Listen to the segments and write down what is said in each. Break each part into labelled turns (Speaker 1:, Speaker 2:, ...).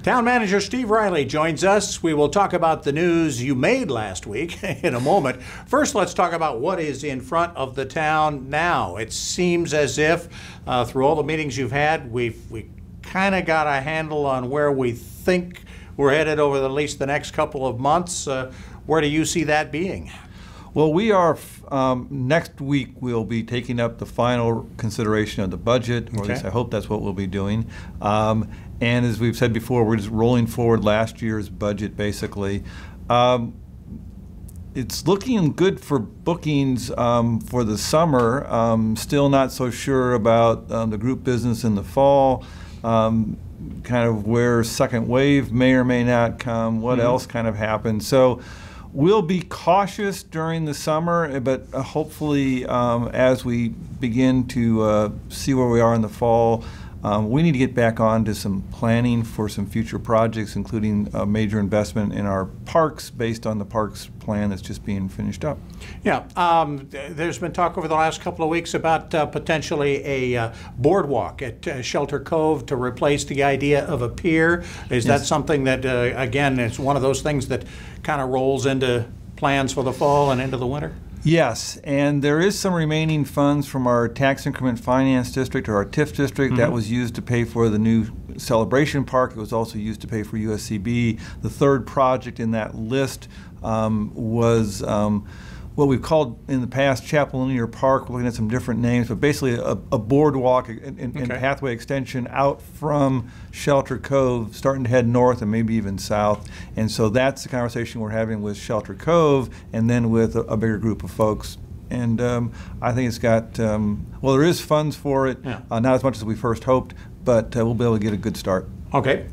Speaker 1: Town Manager Steve Riley joins us. We will talk about the news you made last week in a moment. First, let's talk about what is in front of the town now. It seems as if through all the meetings you've had, we kind of got a handle on where we think we're headed over at least the next couple of months. Where do you see that being?
Speaker 2: Well, we are, next week we'll be taking up the final consideration of the budget, or at least I hope that's what we'll be doing. And as we've said before, we're just rolling forward last year's budget, basically. It's looking good for bookings for the summer. Still not so sure about the group business in the fall, kind of where second wave may or may not come, what else kind of happens. So we'll be cautious during the summer, but hopefully as we begin to see where we are in the fall, we need to get back on to some planning for some future projects, including a major investment in our parks based on the parks plan that's just being finished up.
Speaker 1: Yeah, there's been talk over the last couple of weeks about potentially a boardwalk at Shelter Cove to replace the idea of a pier. Is that something that, again, it's one of those things that kind of rolls into plans for the fall and into the winter?
Speaker 2: Yes, and there is some remaining funds from our tax increment finance district, or our TIF district, that was used to pay for the new celebration park. It was also used to pay for USCB. The third project in that list was what we've called in the past Chapel Linear Park. We're looking at some different names, but basically a boardwalk and pathway extension out from Shelter Cove, starting to head north and maybe even south. And so that's the conversation we're having with Shelter Cove, and then with a bigger group of folks. And I think it's got, well, there is funds for it, not as much as we first hoped, but we'll be able to get a good start.
Speaker 1: Okay.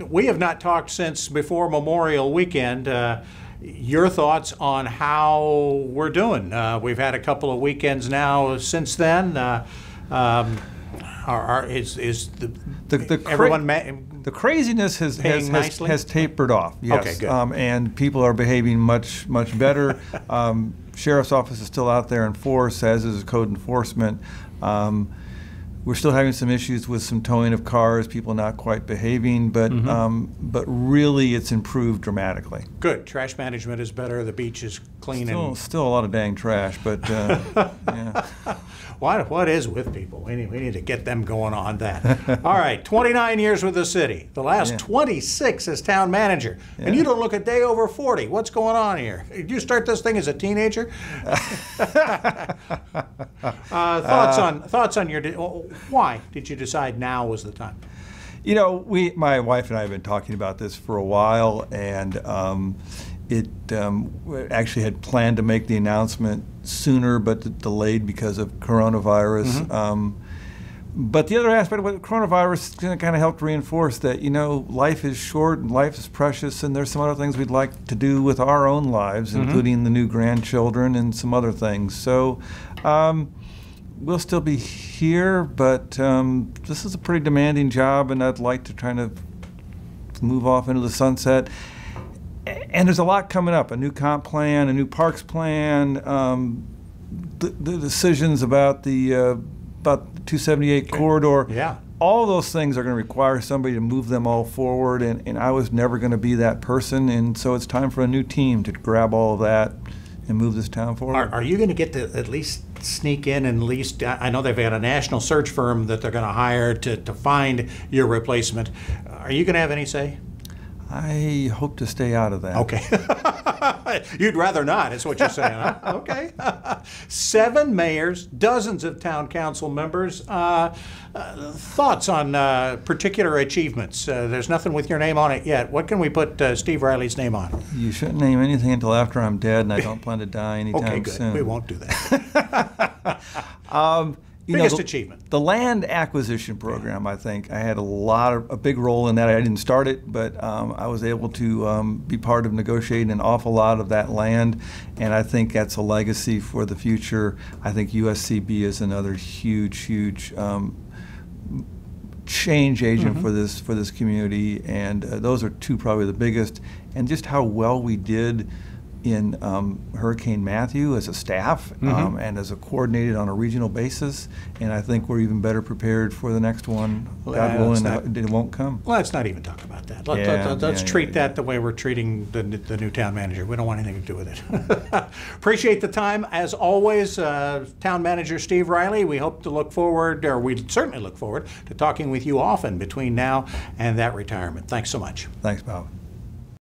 Speaker 1: We have not talked since before Memorial Weekend. Your thoughts on how we're doing? We've had a couple of weekends now since then.
Speaker 2: The craziness has tapered off. Yes.
Speaker 1: Okay, good.
Speaker 2: And people are behaving much better. Sheriff's office is still out there in force, as is code enforcement. We're still having some issues with some towing of cars, people not quite behaving, but really it's improved dramatically.
Speaker 1: Good. Trash management is better. The beach is clean.
Speaker 2: Still a lot of dang trash, but yeah.
Speaker 1: What is with people? We need to get them going on that. All right, 29 years with the city. The last 26 as town manager. And you don't look a day over 40. What's going on here? Did you start this thing as a teenager? Thoughts on your, why did you decide now was the time?
Speaker 2: You know, my wife and I have been talking about this for a while, and it actually had planned to make the announcement sooner, but delayed because of coronavirus. But the other aspect of coronavirus is going to kind of help reinforce that, you know, life is short and life is precious, and there's some other things we'd like to do with our own lives, including the new grandchildren and some other things. So we'll still be here, but this is a pretty demanding job, and I'd like to try to move off into the sunset. And there's a lot coming up, a new comp plan, a new parks plan, the decisions about the 278 corridor. Yeah. All those things are going to require somebody to move them all forward, and I was never going to be that person, and so it's time for a new team to grab all of that and move this town forward.
Speaker 1: Are you going to get to at least sneak in and at least, I know they've got a national search firm that they're going to hire to find your replacement. Are you going to have any say?
Speaker 2: I hope to stay out of that.
Speaker 1: Okay. You'd rather not, is what you're saying, huh? Okay. 7 mayors, dozens of town council members. Thoughts on particular achievements? There's nothing with your name on it yet. What can we put Steve Riley's name on?
Speaker 2: You shouldn't name anything until after I'm dead, and I don't plan to die anytime soon.
Speaker 1: Okay, good. We won't do that. Biggest achievement.
Speaker 2: The land acquisition program, I think. I had a big role in that. I didn't start it, but I was able to be part of negotiating an awful lot of that land, and I think that's a legacy for the future. I think USCB is another huge change agent for this community, and those are two probably the biggest. And just how well we did in Hurricane Matthew as a staff and as a coordinated on a regional basis, and I think we're even better prepared for the next one. God willing, it won't come.
Speaker 1: Let's not even talk about that. Let's treat that the way we're treating the new town manager. We don't want anything to do with it. Appreciate the time, as always, Town Manager Steve Riley. We hope to look forward, or we certainly look forward to talking with you often between now and that retirement. Thanks so much.
Speaker 2: Thanks, Bob.